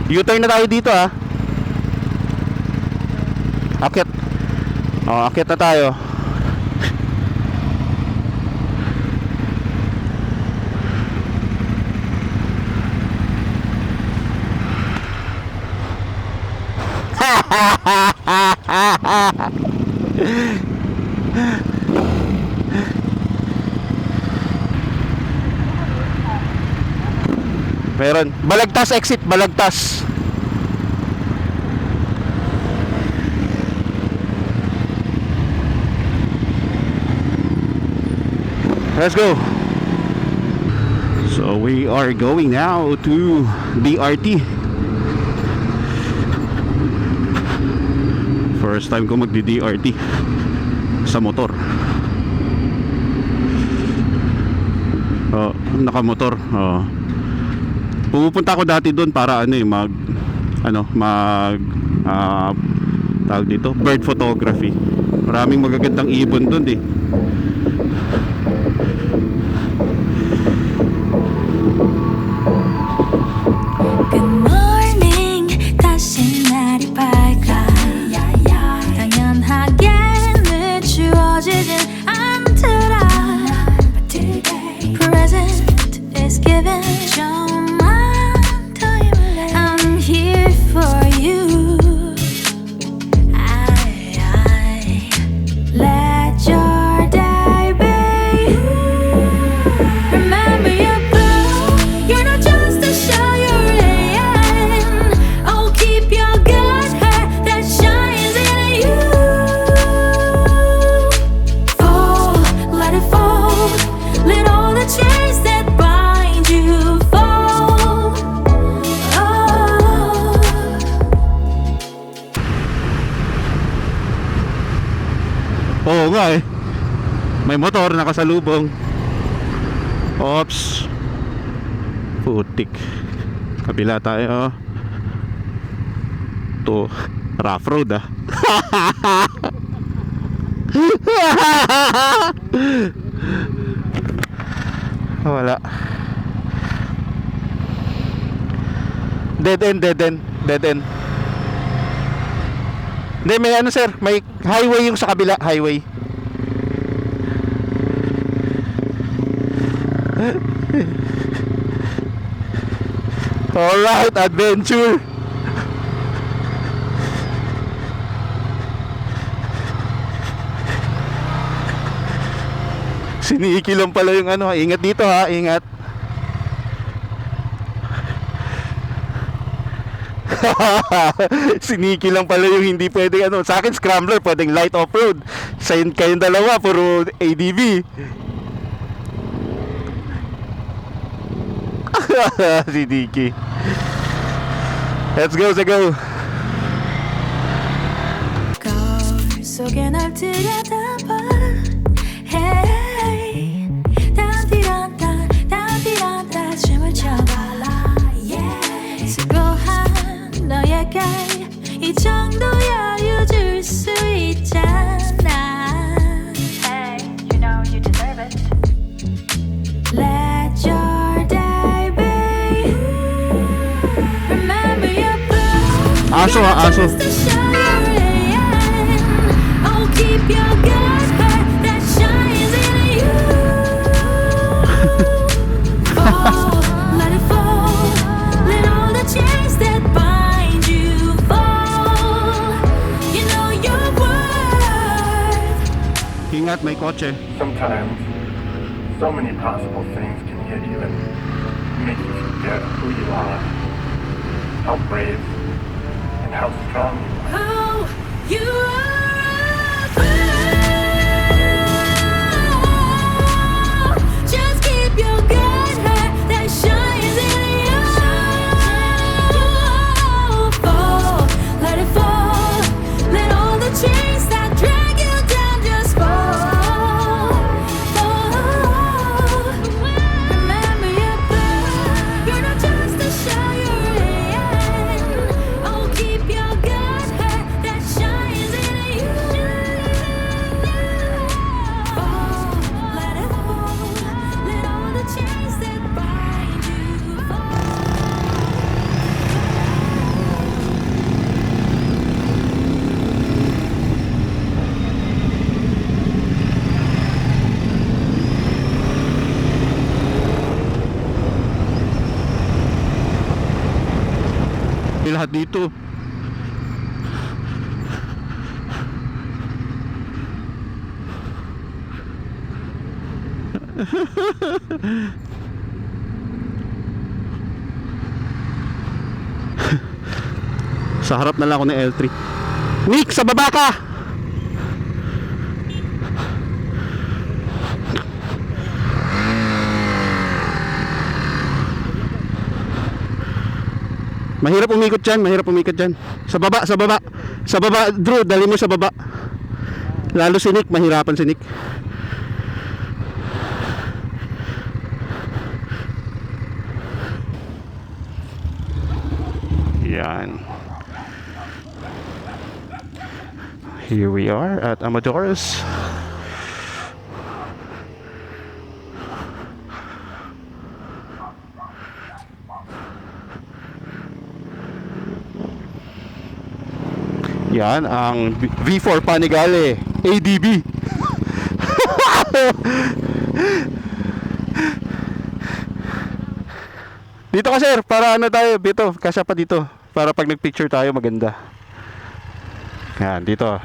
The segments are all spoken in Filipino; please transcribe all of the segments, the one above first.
U-turn na tayo dito ah. Akit. Oh, akit na tayo. Meron. Balagtas exit, Balagtas. Let's go. So we are going now to DRT. First time ko magdi-DRT sa motor. Oh, nakamotor. Oh. Pupunta ako dati doon para tawag dito, bird photography. Maraming magagandang ibon doon eh. Good morning, 다시 날이 밝아 당연하게 늦추어지진 않더라. Present is given. I'm here for you. Let your day be. Remember your goal. You're not just a show you're in. Oh, keep your good heart that shines in you. Fall, let it fall. Let all the chains that bind you fall. Oh. Oo nga eh. May motor nakasalubong. Oops. Putik. Kabila tayo. To rough road ah. Wala. Dead end, dead end, dead end. Hindi, may ano sir, may highway yung sa kabila, highway. Alright, adventure. Siniki lang pala yung ano, ingat dito ha, ingat. Siniki lang pala yung hindi pwedeng ano. Sa akin scrambler, pwedeng light off-road. Sa kayong dalawa, puro ADV. Si Dicky. Let's go, let's go. 거울 속에 널 들여다봐. Hey, 딴 춤을 춰봐라. Yeah, 수고한 너에게 이 정도 여유 줄 수 있잖아. Hey, you know you deserve it. Let your day be. Remember your goal. Aso ha, aso. Oh, keep your good heart that shines in you. Fall, let it fall. Let all the chains that bind you fall. You know your worth. Ingat, may kotse. Sometimes, so many possible things can hit you and make you forget who you are, how brave, and how strong you are. Oh, you are. Just keep your good heart that shines in you. Fall, let it fall. Let all the chains that drag you down just fall. Fall. Remember your birth. You're not just a show you're in. Oh, keep your good heart that shines in Grabe lahat dito. Sa harap na lang ako ng L3. Nick, sa baba ka! Mahirap umikot dyan, mahirap umikot dyan. Sa baba, sa baba. Sa baba, Drew, dali mo sa baba. Lalo si Nick, mahirapan si Nick. Yan. Here we are at Amadores. Yan ang V4 Panigale ADB. Dito ka sir, para ano tayo, dito, kasya pa dito. Para pag nagpicture tayo maganda. Yan, dito.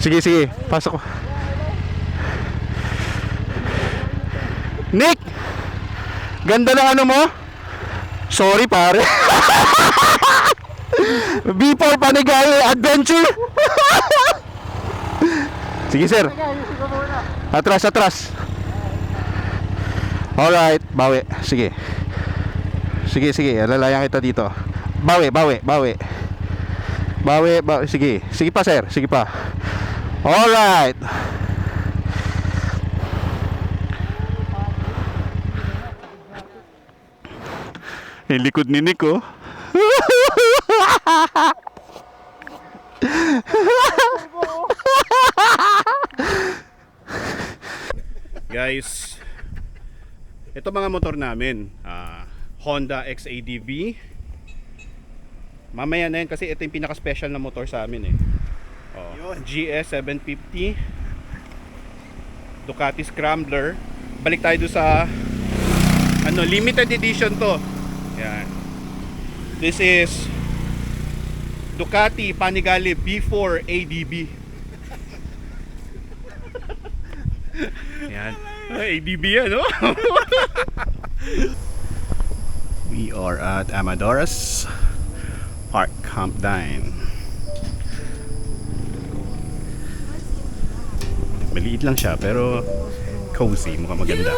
Sige, sige, pasok. Nick! Ganda ng ano mo? Sorry pare. V4 Panigale Adventure. Sige sir. Atras, atras. Alright, bawi. Sige. Sige, sige, alalayan kita dito. Bawi, bawi, bawi. Bawi, bawi. Sige, sige pa sir, sige pa. Alright. Yung likod ni Nick oh. Guys, ito mga motor namin, Honda XADV. Mamaya na yan kasi ito yung pinaka-special na motor sa amin eh. GS 750 Ducati Scrambler. Balik tayo doon sa ano, limited edition to. Yan. This is Ducati Panigale V4 ADB. Yan. ADB yan, no? We are at Amadores Park Camp Dine. Maliit lang siya pero cozy, mukhang maganda.